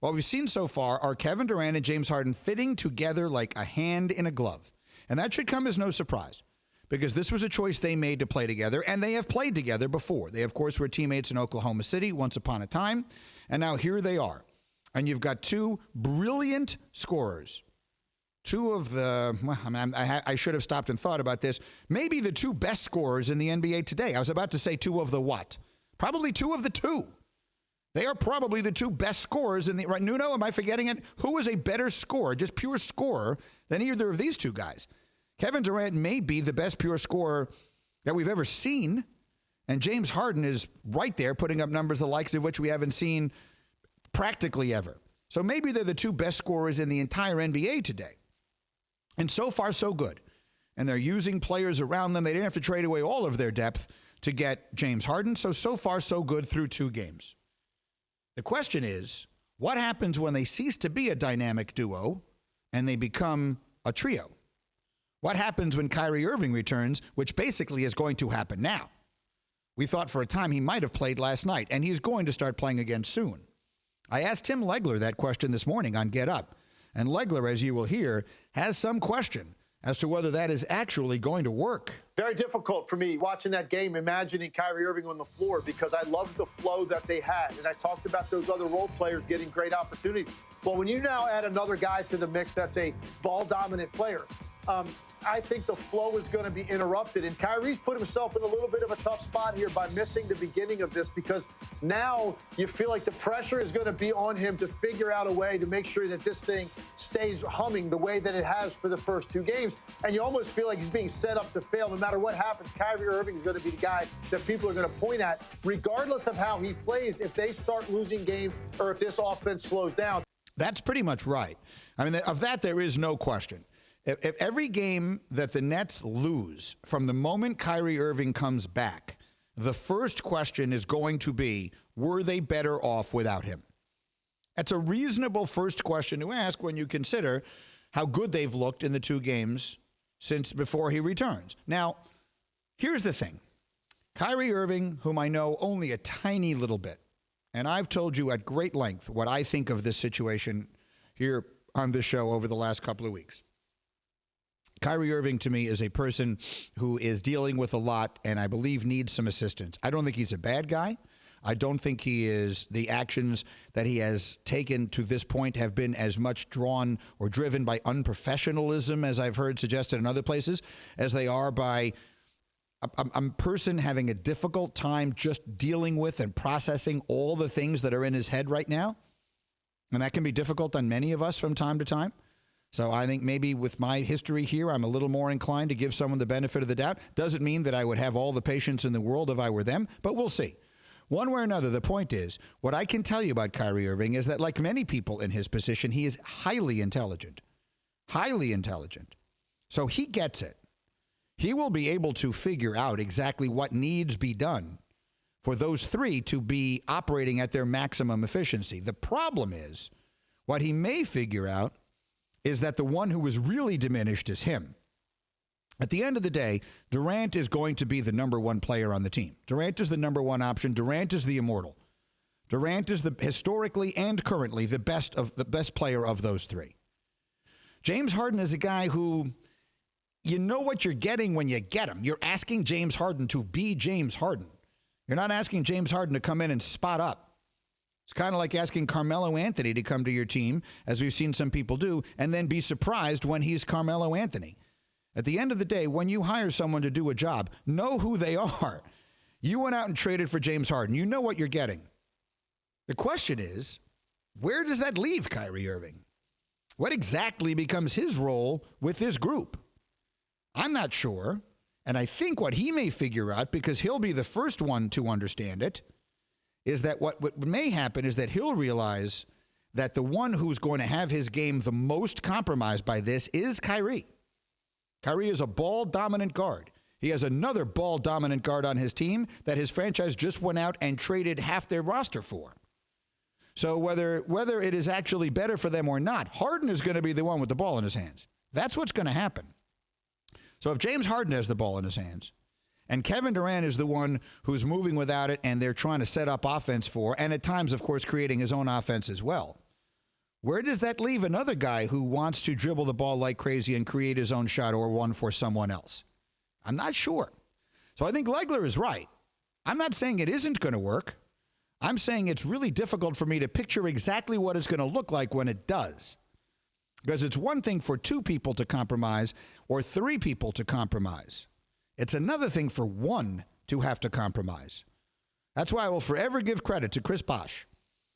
What we've seen so far are Kevin Durant and James Harden fitting together like a hand in a glove. And that should come as no surprise because this was a choice they made to play together, and they have played together before. They, of course, were teammates in Oklahoma City once upon a time, and now here they are. And you've got two brilliant scorers. Two of the, I should have stopped and thought about this, maybe the two best scorers in the NBA today. I was about to say two of the what? Probably two of the two. They are probably the two best scorers in the, right? Nuno, am I forgetting it? Who is a better scorer, just pure scorer, than either of these two guys? Kevin Durant may be the best pure scorer that we've ever seen, and James Harden is right there putting up numbers the likes of which we haven't seen practically ever. So maybe they're the two best scorers in the entire NBA today. And so far, so good. And they're using players around them. They didn't have to trade away all of their depth to get James Harden. So far, so good through 2 games. The question is, what happens when they cease to be a dynamic duo and they become a trio? What happens when Kyrie Irving returns, which basically is going to happen now? We thought for a time he might have played last night, and he's going to start playing again soon. I asked Tim Legler that question this morning on Get Up, and Legler, as you will hear, has some question as to whether that is actually going to work. Very difficult for me watching that game, imagining Kyrie Irving on the floor, because I loved the flow that they had. And I talked about those other role players getting great opportunities. Well, when you now add another guy to the mix that's a ball-dominant player, I think the flow is going to be interrupted. And Kyrie's put himself in a little bit of a tough spot here by missing the beginning of this, because now you feel like the pressure is going to be on him to figure out a way to make sure that this thing stays humming the way that it has for the first 2 games. And you almost feel like he's being set up to fail. No matter what happens, Kyrie Irving is going to be the guy that people are going to point at, regardless of how he plays, if they start losing games or if this offense slows down. That's pretty much right. I mean, of that, there is no question. If every game that the Nets lose from the moment Kyrie Irving comes back, the first question is going to be, were they better off without him? That's a reasonable first question to ask when you consider how good they've looked in the 2 games since before he returns. Now, here's the thing. Kyrie Irving, whom I know only a tiny little bit, and I've told you at great length what I think of this situation here on this show over the last couple of weeks. Kyrie Irving, to me, is a person who is dealing with a lot and I believe needs some assistance. I don't think he's a bad guy. I don't think he is. The actions that he has taken to this point have been as much drawn or driven by unprofessionalism, as I've heard suggested in other places, as they are by a person having a difficult time just dealing with and processing all the things that are in his head right now. And that can be difficult on many of us from time to time. So I think maybe with my history here, I'm a little more inclined to give someone the benefit of the doubt. Doesn't mean that I would have all the patience in the world if I were them, but we'll see. One way or another, the point is, what I can tell you about Kyrie Irving is that, like many people in his position, he is highly intelligent. Highly intelligent. So he gets it. He will be able to figure out exactly what needs be done for those 3 to be operating at their maximum efficiency. The problem is, what he may figure out is that the one who was really diminished is him. At the end of the day, Durant is going to be the number 1 player on the team. Durant is the number 1 option. Durant is the immortal. Durant is the historically and currently the best player of those 3. James Harden is a guy who, you know what you're getting when you get him. You're asking James Harden to be James Harden. You're not asking James Harden to come in and spot up. It's kind of like asking Carmelo Anthony to come to your team, as we've seen some people do, and then be surprised when he's Carmelo Anthony. At the end of the day, when you hire someone to do a job, know who they are. You went out and traded for James Harden. You know what you're getting. The question is, where does that leave Kyrie Irving? What exactly becomes his role with this group? I'm not sure, and I think what he may figure out, because he'll be the first one to understand it, is that what may happen is that he'll realize that the one who's going to have his game the most compromised by this is Kyrie. Kyrie is a ball-dominant guard. He has another ball-dominant guard on his team that his franchise just went out and traded half their roster for. So whether it is actually better for them or not, Harden is going to be the one with the ball in his hands. That's what's going to happen. So if James Harden has the ball in his hands, and Kevin Durant is the one who's moving without it, and they're trying to set up offense for, and at times, of course, creating his own offense as well. Where does that leave another guy who wants to dribble the ball like crazy and create his own shot or one for someone else? I'm not sure. So I think Legler is right. I'm not saying it isn't going to work. I'm saying it's really difficult for me to picture exactly what it's going to look like when it does. Because it's one thing for two people to compromise or three people to compromise. It's another thing for one to have to compromise. That's why I will forever give credit to Chris Bosh,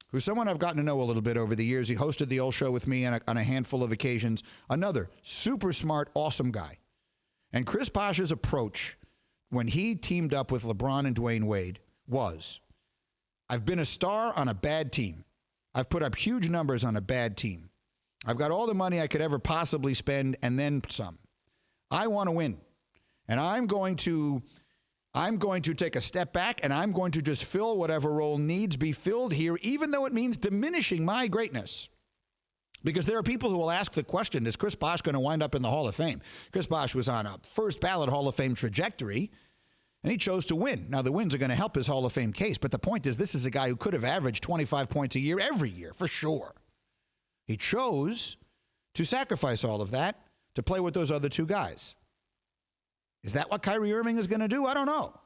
who's someone I've gotten to know a little bit over the years. He hosted the old show with me on a handful of occasions. Another super smart, awesome guy. And Chris Bosh's approach when he teamed up with LeBron and Dwayne Wade was, I've been a star on a bad team. I've put up huge numbers on a bad team. I've got all the money I could ever possibly spend and then some. I want to win. And I'm going to take a step back and I'm going to just fill whatever role needs be filled here, even though it means diminishing my greatness. Because there are people who will ask the question, is Chris Bosh going to wind up in the Hall of Fame? Chris Bosh was on a first ballot Hall of Fame trajectory, and he chose to win. Now, the wins are going to help his Hall of Fame case, but the point is this is a guy who could have averaged 25 points a year every year, for sure. He chose to sacrifice all of that to play with those other two guys. Is that what Kyrie Irving is going to do? I don't know.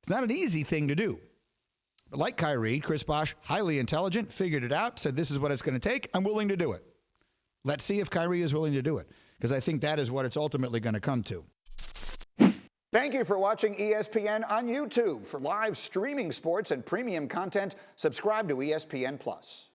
It's not an easy thing to do. But like Kyrie, Chris Bosh, highly intelligent, figured it out, said this is what it's going to take. I'm willing to do it. Let's see if Kyrie is willing to do it, because I think that is what it's ultimately going to come to. Thank you for watching ESPN on YouTube. For live streaming sports and premium content, subscribe to ESPN+.